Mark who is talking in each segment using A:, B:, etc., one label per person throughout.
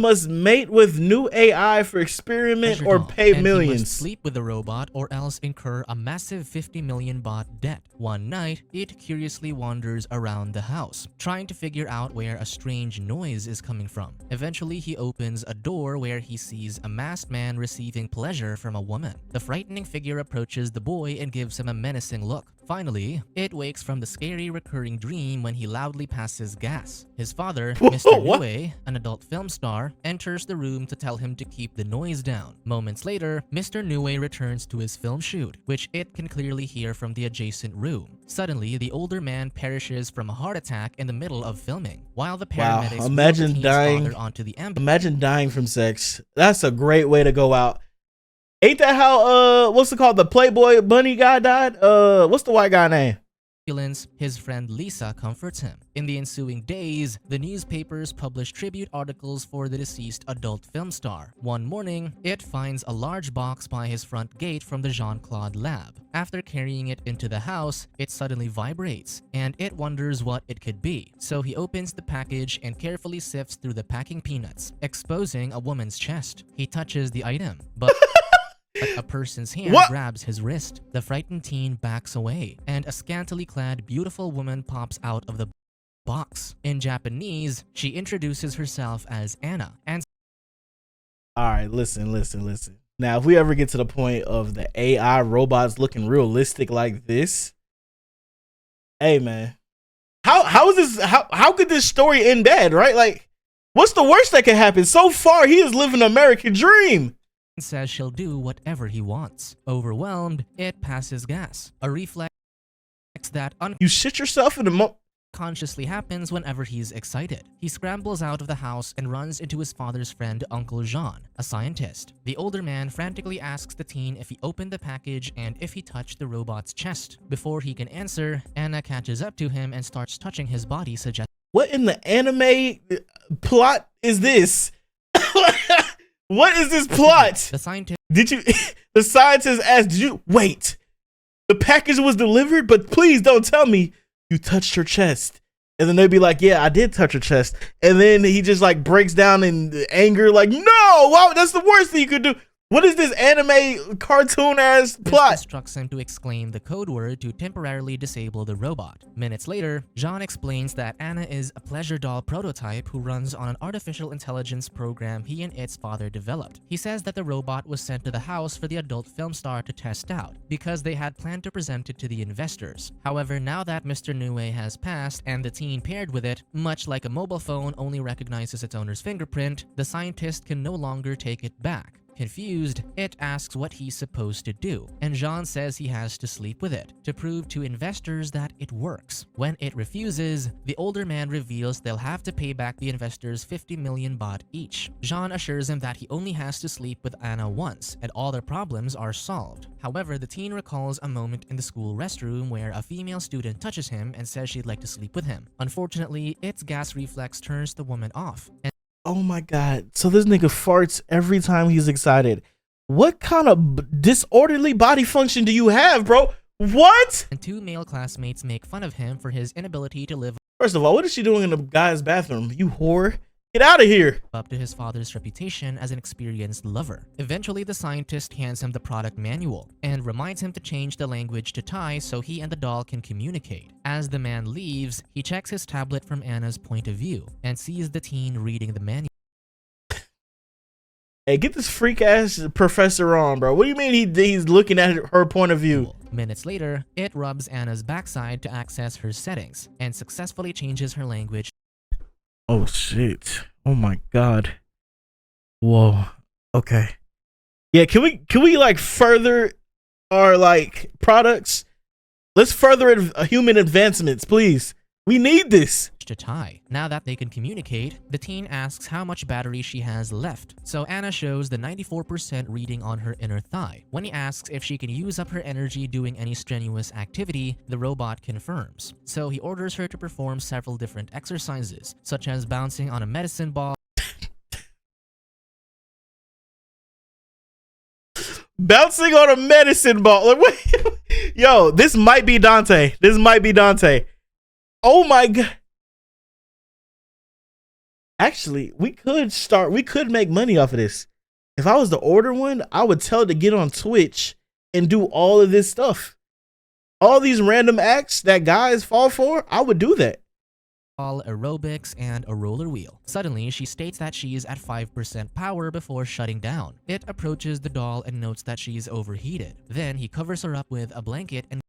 A: must mate with new AI for experiment or pay millions.
B: He must sleep with the robot or else incur a massive 50 million baht debt. One night, it curiously wanders around the house, trying to figure out where a strange noise is coming from. Eventually, he opens a door where he sees a masked man receiving pleasure from a woman. The frightening figure approaches the boy and gives him a menacing look. Finally, it wakes from the scary recurring dream when he loudly passes gas. His father, Mr. Nue, an adult film star, enters the room to tell him to keep the noise down. Moments later, Mr. Nue returns to his film shoot, which it can clearly hear from the adjacent room. Suddenly, the older man perishes from a heart attack in the middle of filming, while the paramedics
A: imagine dying.
B: Onto the ambulance.
A: Imagine dying from sex. That's a great way to go out. Ain't that how what's it called? The Playboy Bunny guy died? What's the white guy name?
B: His friend Lisa comforts him. In the ensuing days, the newspapers publish tribute articles for the deceased adult film star. One morning, it finds a large box by his front gate from the Jean-Claude lab. After carrying it into the house, it suddenly vibrates, and it wonders what it could be. So he opens the package and carefully sifts through the packing peanuts, exposing a woman's chest. He touches the item, but a person's hand grabs his wrist. The frightened teen backs away, and a scantily clad, beautiful woman pops out of the box. In Japanese, she introduces herself as Anna. And
A: all right, listen. Now, if we ever get to the point of the AI robots looking realistic like this, hey man, how is this? How could this story end bad? Right? Like, what's the worst that could happen? So far, he is living an American dream.
B: Says she'll do whatever he wants. Overwhelmed, it passes gas, a reflex that
A: you shit yourself in the
B: consciously happens whenever he's excited. He scrambles out of the house and runs into his father's friend, Uncle Jean, a scientist. The older man frantically asks the teen if he opened the package and if he touched the robot's chest. Before he can answer, Anna catches up to him and starts touching his body, suggesting,
A: what in the anime plot is this? What is this plot?
B: The scientist
A: the scientist asked, did you wait? The package was delivered, but please don't tell me you touched her chest. And then they'd be like, yeah, I did touch her chest. And then he just like breaks down in anger, like, no, wow, that's the worst thing you could do. What is this anime cartoon ass plot?
B: This instructs him to exclaim the code word to temporarily disable the robot. Minutes later, Jean explains that Anna is a pleasure doll prototype who runs on an artificial intelligence program he and its father developed. He says that the robot was sent to the house for the adult film star to test out because they had planned to present it to the investors. However, now that Mr. Nue has passed and the teen paired with it, much like a mobile phone only recognizes its owner's fingerprint, the scientist can no longer take it back. Confused, it asks what he's supposed to do, and Jean says he has to sleep with it to prove to investors that it works. When it refuses, the older man reveals they'll have to pay back the investors 50 million baht each. Jean assures him that he only has to sleep with Anna once, and all their problems are solved. However, the teen recalls a moment in the school restroom where a female student touches him and says she'd like to sleep with him. Unfortunately, its gas reflex turns the woman off.
A: Oh my god. So this nigga farts every time he's excited. What kind of disorderly body function do you have, bro? What?
B: And two male classmates make fun of him for his inability to live
A: First of all, what is she doing in the guy's bathroom? You whore. Get out of here.
B: Up to his father's reputation as an experienced lover. Eventually, the scientist hands him the product manual and reminds him to change the language to Thai so he and the doll can communicate. As the man leaves, he checks his tablet from Anna's point of view and sees the teen reading the manual.
A: Hey, get this freak ass professor on, bro. What do you mean he's looking at her point of view?
B: Minutes later, it rubs Anna's backside to access her settings and successfully changes her language.
A: Oh shit. Oh my god. Whoa. Okay. Yeah, can we like further our like products? Let's further human advancements, please. We need this.
B: To Thai. Now that they can communicate, the teen asks how much battery she has left. So Anna shows the 94% reading on her inner thigh. When he asks if she can use up her energy doing any strenuous activity, the robot confirms. So he orders her to perform several different exercises, such as bouncing on a medicine ball.
A: Bouncing on a medicine ball. Like, wait. Yo, this might be Dante. This might be Dante. Oh my god. Actually, we could make money off of this. If I was the order one, I would tell it to get on Twitch and do all of this stuff. All these random acts that guys fall for, I would do that.
B: Aerobics, and a roller wheel. Suddenly, she states that she is at 5% power before shutting down. It approaches the doll and notes that she is overheated. Then he covers her up with a blanket and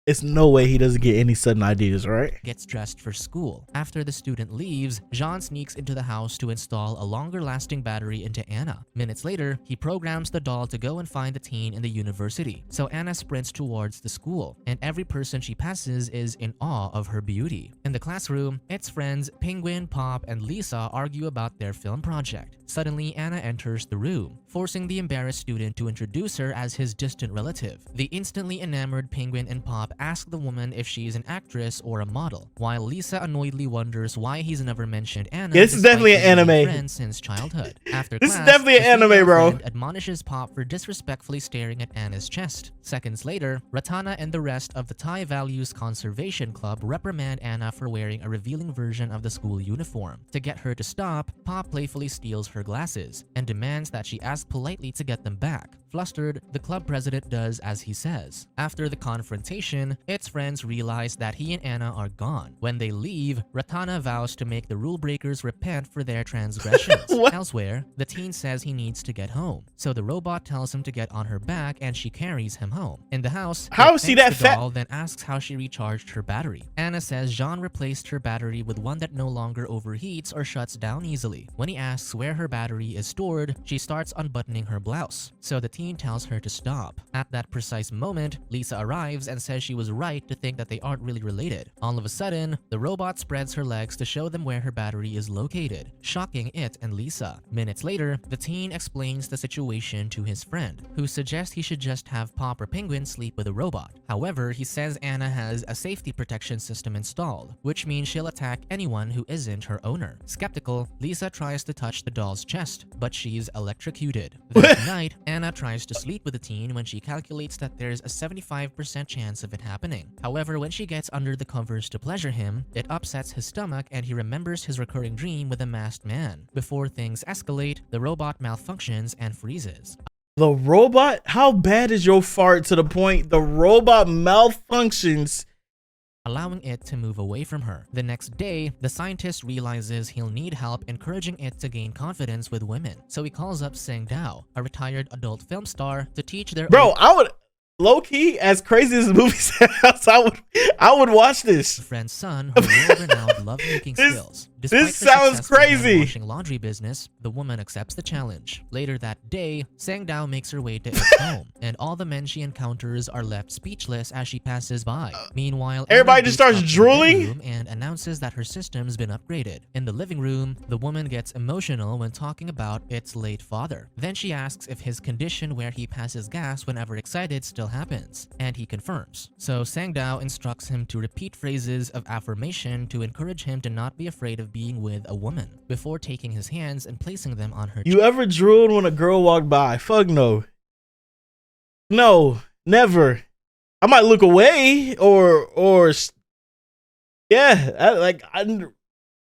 A: It's no way he doesn't get any sudden ideas, right?
B: gets dressed for school. After the student leaves, Jean sneaks into the house to install a longer-lasting battery into Anna. Minutes later, he programs the doll to go and find the teen in the university. So Anna sprints towards the school, and every person she passes is in awe of her beauty. In the classroom, its friends Penguin, Pop, and Lisa argue about their film project. Suddenly, Anna enters the room, forcing the embarrassed student to introduce her as his distant relative. The instantly enamored Penguin and Pop ask the woman if she's an actress or a model, while Lisa annoyedly wonders why he's never mentioned Anna.
A: Yeah, this is definitely an anime.
B: Friend since childhood. After
A: This
B: class,
A: is definitely an
B: the
A: anime,
B: female
A: bro.
B: friend admonishes Pop for disrespectfully staring at Anna's chest. Seconds later, Ratana and the rest of the Thai Values Conservation Club reprimand Anna for wearing a revealing version of the school uniform. To get her to stop, Pop playfully steals her glasses and demands that she ask politely to get them back. Flustered, the club president does as he says. After the confrontation, its friends realize that he and Anna are gone. When they leave, Ratana vows to make the rule breakers repent for their transgressions. Elsewhere, the teen says he needs to get home, so the robot tells him to get on her back and she carries him home. In the house,
A: How
B: it
A: is he
B: thanks
A: that
B: the
A: fat?
B: doll, then asks how she recharged her battery. Anna says Jean replaced her battery with one that no longer overheats or shuts down easily. When he asks where her battery is stored, she starts unbuttoning her blouse, so the teen tells her to stop. At that precise moment, Lisa arrives and says she was right to think that they aren't really related. All of a sudden, the robot spreads her legs to show them where her battery is located, shocking it and Lisa. Minutes later, the teen explains the situation to his friend, who suggests he should just have Pop or Penguin sleep with a robot. However, he says Anna has a safety protection system installed, which means she'll attack anyone who isn't her owner. Skeptical, Lisa tries to touch the doll's chest, but she's electrocuted. That night, Anna tries to sleep with the teen when she calculates that there's a 75% chance of it happening. However, when she gets under the covers to pleasure him, it upsets his stomach and he remembers his recurring dream with a masked man. Before things escalate, the robot malfunctions and freezes.
A: The robot? How bad is your fart to the point the robot malfunctions?
B: Allowing it to move away from her. The next day, the scientist realizes he'll need help encouraging it to gain confidence with women. So he calls up Sang Dao, a retired adult film star, to teach their
A: Bro, I would low-key, as crazy as the movie sounds, I would watch this.
B: friend's son, who world-renowned lovemaking skills. Despite
A: this
B: her
A: sounds
B: successful
A: crazy.
B: hand-washing laundry business, the woman accepts the challenge. Later that day, Sang Dao makes her way to its home, and all the men she encounters are left speechless as she passes by. Meanwhile,
A: Everybody
B: Anna
A: just
B: boots
A: starts
B: up to the
A: drooling?
B: bedroom and announces that her system's been upgraded. In the living room, the woman gets emotional when talking about its late father. Then she asks if his condition where he passes gas whenever excited still happens, and he confirms. So Sang Dao instructs him to repeat phrases of affirmation to encourage him to not be afraid of being with a woman, before taking his hands and placing them on her
A: You ever drooled when a girl walked by? Fuck no. No, never. I might look away or yeah, I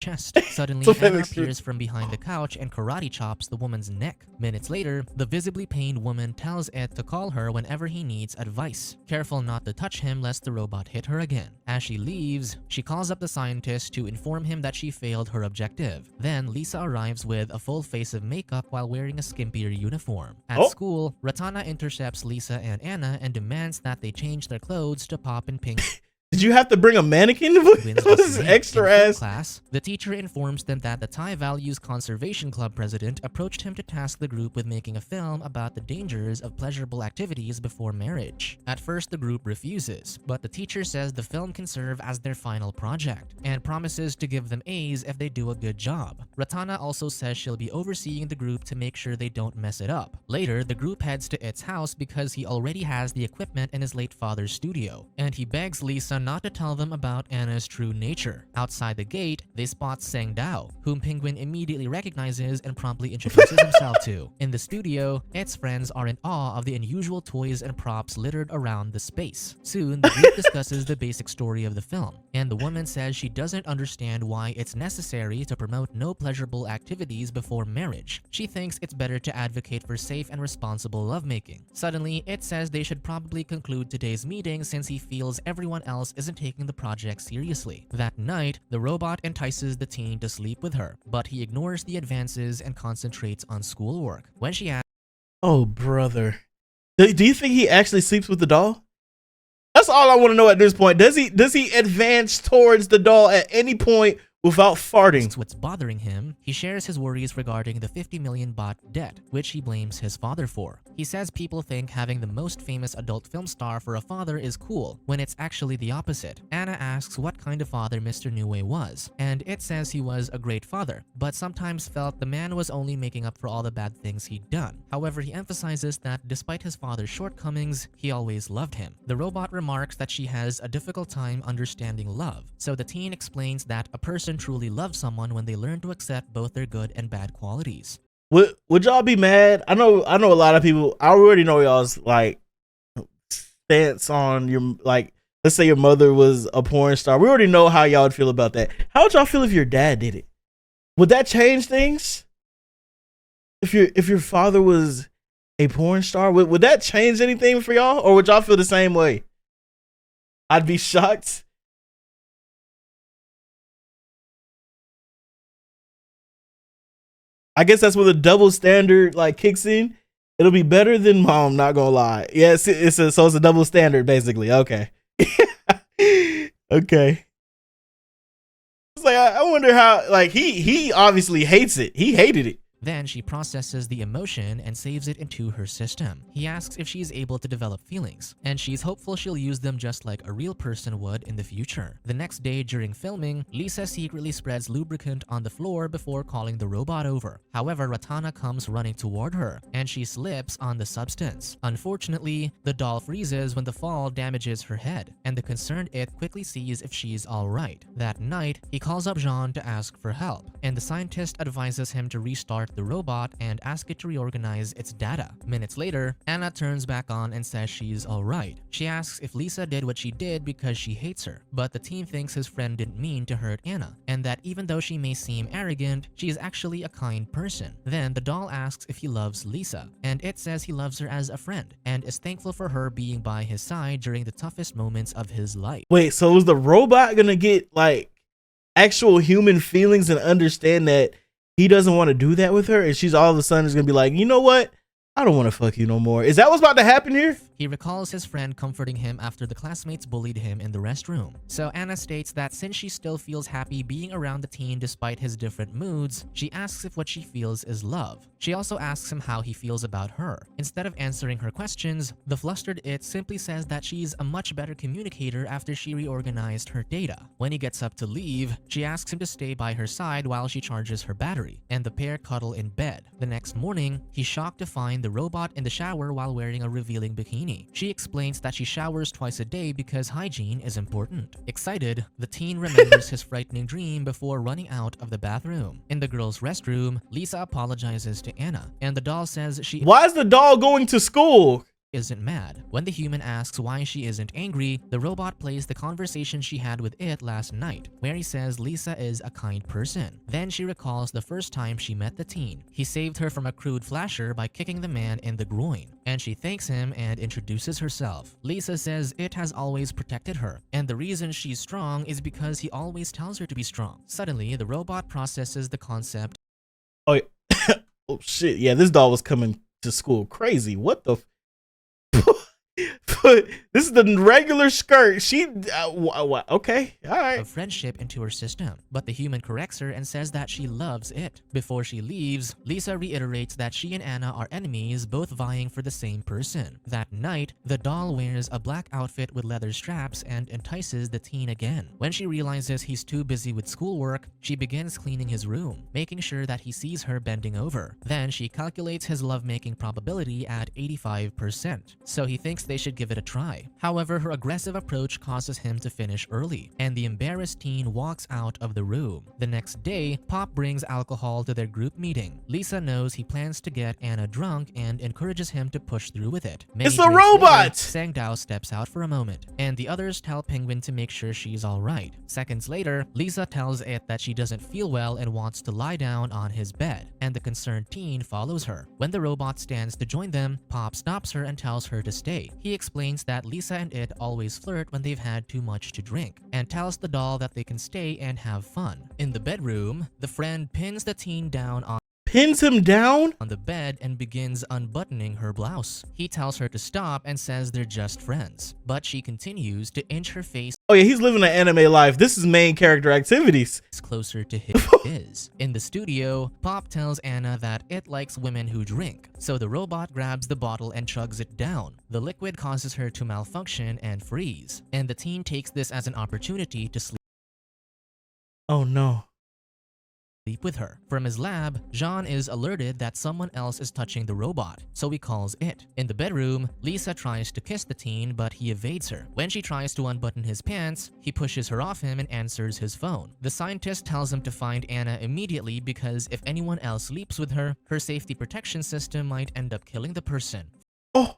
B: chest. Suddenly,
A: So that
B: Anna
A: makes sense.
B: appears from behind the couch and karate chops the woman's neck. Minutes later, the visibly pained woman tells it to call her whenever he needs advice, careful not to touch him lest the robot hit her again. As she leaves, she calls up the scientist to inform him that she failed her objective. Then Lisa arrives with a full face of makeup while wearing a skimpier uniform. At school, Ratana intercepts Lisa and Anna and demands that they change their clothes to Pop and Pink.
A: Did you have to bring a mannequin? This is extra
B: In
A: ass.
B: class, the teacher informs them that the Thai Values Conservation Club president approached him to task the group with making a film about the dangers of pleasurable activities before marriage. At first, the group refuses, but the teacher says the film can serve as their final project and promises to give them A's if they do a good job. Ratana also says she'll be overseeing the group to make sure they don't mess it up. Later, the group heads to its house because he already has the equipment in his late father's studio, and he begs Lisa not to tell them about Anna's true nature. Outside the gate, they spot Seng Dao, whom Penguin immediately recognizes and promptly introduces himself to. In the studio, its friends are in awe of the unusual toys and props littered around the space. Soon, the group discusses the basic story of the film, and the woman says she doesn't understand why it's necessary to promote no pleasurable activities before marriage. She thinks it's better to advocate for safe and responsible lovemaking. Suddenly, it says they should probably conclude today's meeting since he feels everyone else isn't taking the project seriously. That night, the robot entices the teen to sleep with her, but he ignores the advances and concentrates on schoolwork. When she asks,
A: Oh, brother. Do you think he actually sleeps with the doll? That's all I want to know at this point. Does he advance towards the doll at any point without farting?
B: what's bothering him, he shares his worries regarding the 50 million baht debt, which he blames his father for. He says people think having the most famous adult film star for a father is cool, when it's actually the opposite. Anna asks what kind of father Mr. Niue was, and it says he was a great father, but sometimes felt the man was only making up for all the bad things he'd done. However, he emphasizes that despite his father's shortcomings, he always loved him. The robot remarks that she has a difficult time understanding love, so the teen explains that a person truly loves someone when they learn to accept both their good and bad qualities.
A: Would y'all be mad? I know a lot of people. I already know y'all's like stance on your, like, let's say your mother was a porn star. We already know how y'all would feel about that. How would y'all feel if your dad did it? Would that change things? If your father was a porn star, would that change anything for y'all, or would y'all feel the same way? I'd be shocked. I guess that's where the double standard like kicks in. It'll be better than mom, not gonna lie. Yeah, so it's a double standard basically. Okay. Okay. It's like I wonder how, like, he obviously hates it. He hated it.
B: Then she processes the emotion and saves it into her system. He asks if she's able to develop feelings, and she's hopeful she'll use them just like a real person would in the future. The next day during filming, Lisa secretly spreads lubricant on the floor before calling the robot over. However, Ratana comes running toward her, and she slips on the substance. Unfortunately, the doll freezes when the fall damages her head, and the concerned It quickly sees if she's alright. That night, he calls up Jean to ask for help, and the scientist advises him to restart the robot and ask it to reorganize its data. Minutes later, Anna turns back on and says she's alright. She asks if Lisa did what she did because she hates her, but the teen thinks his friend didn't mean to hurt Anna, and that even though she may seem arrogant, she is actually a kind person. Then the doll asks if he loves Lisa, and it says he loves her as a friend, and is thankful for her being by his side during the toughest moments of his life.
A: Wait, so was the robot gonna get like actual human feelings and understand that he doesn't want to do that with her, and she's all of a sudden is gonna be like, you know what? I don't want to fuck you no more. Is that what's about to happen here?
B: He recalls his friend comforting him after the classmates bullied him in the restroom. So Anna states that since she still feels happy being around the teen despite his different moods, she asks if what she feels is love. She also asks him how he feels about her. Instead of answering her questions, the flustered It simply says that she's a much better communicator after she reorganized her data. When he gets up to leave, she asks him to stay by her side while she charges her battery, and the pair cuddle in bed. The next morning, he's shocked to find the robot in the shower while wearing a revealing bikini. She explains that she showers twice a day because hygiene is important. Excited, the teen remembers his frightening dream before running out of the bathroom. In the girls' restroom, Lisa apologizes to Anna, and the doll says
A: Why is the doll going to school?
B: Isn't mad. When the human asks why she isn't angry, the robot plays the conversation she had with it last night, where he says Lisa is a kind person. Then she recalls the first time she met the teen. He saved her from a crude flasher by kicking the man in the groin, and she thanks him and introduces herself. Lisa says It has always protected her, and the reason she's strong is because he always tells her to be strong. Suddenly, the robot processes the concept.
A: Oh, yeah. Oh shit! Yeah, this doll was coming to school crazy. What the? This is the regular skirt. She okay, all right.
B: Of friendship into her system, but the human corrects her and says that she loves it. Before she leaves, Lisa reiterates that she and Anna are enemies, both vying for the same person. That night, the doll wears a black outfit with leather straps and entices the teen again. When she realizes he's too busy with schoolwork, she begins cleaning his room, making sure that he sees her bending over. Then she calculates his lovemaking probability at 85%, so he thinks they should give it a try. However, her aggressive approach causes him to finish early, and the embarrassed teen walks out of the room. The next day, Pop brings alcohol to their group meeting. Lisa knows he plans to get Anna drunk and encourages him to push through with it.
A: It's a robot!
B: Sang-Dao steps out for a moment, and the others tell Penguin to make sure she's alright. Seconds later, Lisa tells it that she doesn't feel well and wants to lie down on his bed, and the concerned teen follows her. When the robot stands to join them, Pop stops her and tells her to stay. He explains that Lisa and it always flirt when they've had too much to drink, and tells the doll that they can stay and have fun. In the bedroom, the friend pins the teen down on
A: him down
B: on the bed and begins unbuttoning her blouse. He tells her to stop and says they're just friends, but she continues to inch her face.
A: Oh yeah, he's living an anime life. This is main character activities.
B: Closer to his. In the studio, Pop tells Anna that it likes women who drink, so the robot grabs the bottle and chugs it down. The liquid causes her to malfunction and freeze, and the teen takes this as an opportunity to sleep.
A: Oh no.
B: With her. From his lab, Jean is alerted that someone else is touching the robot, so he calls it. In the bedroom, Lisa tries to kiss the teen, but he evades her. When she tries to unbutton his pants, he pushes her off him and answers his phone. The scientist tells him to find Anna immediately because if anyone else sleeps with her, her safety protection system might end up killing the person.
A: Oh,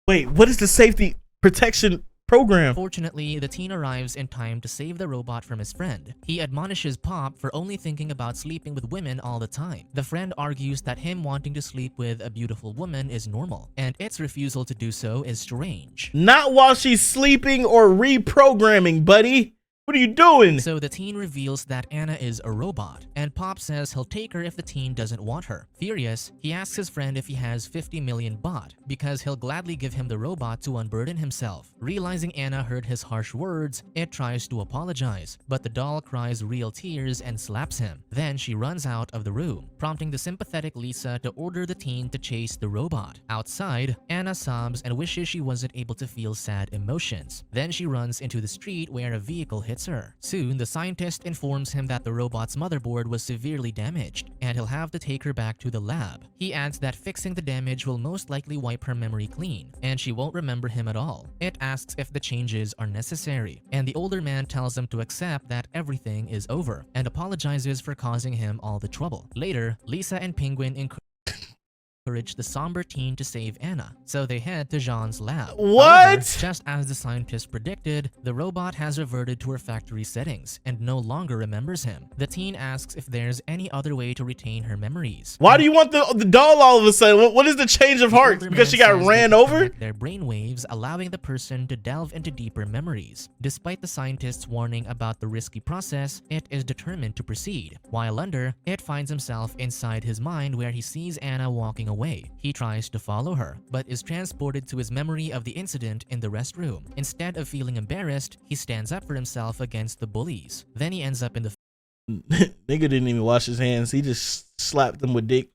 A: wait, what is the safety protection program?
B: Fortunately, the teen arrives in time to save the robot from his friend. He admonishes Pop for only thinking about sleeping with women all the time. The friend argues that him wanting to sleep with a beautiful woman is normal, and its refusal to do so is strange.
A: Not while she's sleeping or reprogramming, buddy. What are you doing?
B: So the teen reveals that Anna is a robot, and Pop says he'll take her if the teen doesn't want her. Furious, he asks his friend if he has 50 million baht, because he'll gladly give him the robot to unburden himself. Realizing Anna heard his harsh words, it tries to apologize, but the doll cries real tears and slaps him. Then she runs out of the room, prompting the sympathetic Lisa to order the teen to chase the robot. Outside, Anna sobs and wishes she wasn't able to feel sad emotions. Then she runs into the street where a vehicle hits her. Soon, the scientist informs him that the robot's motherboard was severely damaged, and he'll have to take her back to the lab. He adds that fixing the damage will most likely wipe her memory clean, and she won't remember him at all. It asks if the changes are necessary, and the older man tells him to accept that everything is over, and apologizes for causing him all the trouble. Later, Lisa and Penguin encourage the somber teen to save Anna, so they head to Jean's lab.
A: What?
B: However, just as the scientist predicted, the robot has reverted to her factory settings and no longer remembers him. The teen asks if there's any other way to retain her memories.
A: Why do you want the doll all of a sudden? What is the change of heart? Because she got ran over?
B: Their brainwaves, allowing the person to delve into deeper memories. Despite the scientist's warning about the risky process, it is determined to proceed. While under, it finds himself inside his mind where he sees Anna walking away. He tries to follow her, but is transported to his memory of the incident in the restroom. Instead of feeling embarrassed, he stands up for himself against the bullies. Then he ends up in the
A: Nigga didn't even wash his hands. He just slapped them with dick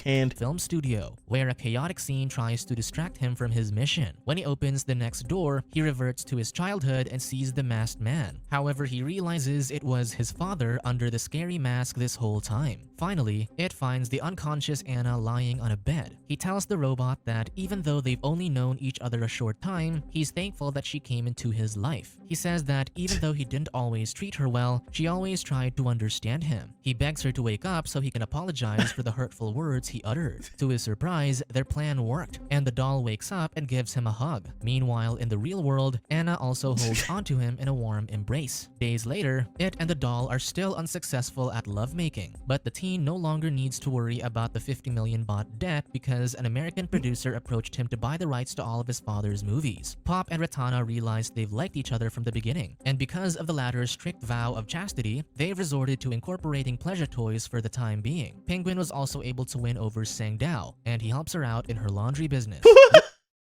A: hand.
B: Film studio, where a chaotic scene tries to distract him from his mission. When he opens the next door, he reverts to his childhood and sees the masked man. However, he realizes it was his father under the scary mask this whole time. Finally, it finds the unconscious Anna lying on a bed. He tells the robot that even though they've only known each other a short time, he's thankful that she came into his life. He says that even though he didn't always treat her well, she always tried to understand him. He begs her to wake up so he can apologize for the hurtful words he uttered. To his surprise, their plan worked, and the doll wakes up and gives him a hug. Meanwhile, in the real world, Anna also holds onto him in a warm embrace. Days later, it and the doll are still unsuccessful at lovemaking, but the teen no longer needs to worry about the 50 million baht debt because an American producer approached him to buy the rights to all of his father's movies. Pop and Ratana realized they've liked each other from the beginning, and because of the latter's strict vow of chastity, they've resorted to incorporating pleasure toys for the time being. Penguin was also able to win over Sang-Dao, and he helps her out in her laundry business.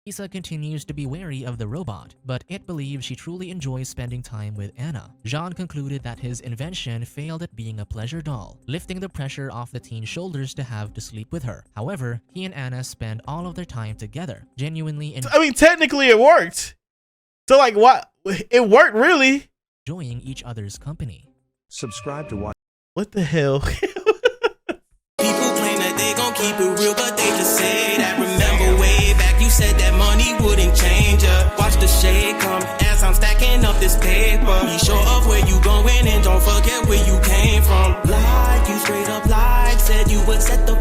B: Lisa continues to be wary of the robot, but it believes she truly enjoys spending time with Anna. Jean concluded that his invention failed at being a pleasure doll, lifting the pressure off the teen's shoulders to have to sleep with her. However, he and Anna spend all of their time together, genuinely
A: technically it worked. So like what? It worked really.
B: Enjoying each other's company.
C: Subscribe to watch.
A: What the hell?
D: People claim that they gon' keep it real, but they just say that. Remember way back you said that money wouldn't change us. this paper. Be sure of where you going and don't forget where you came from. Lied, you straight up lied, said you would set the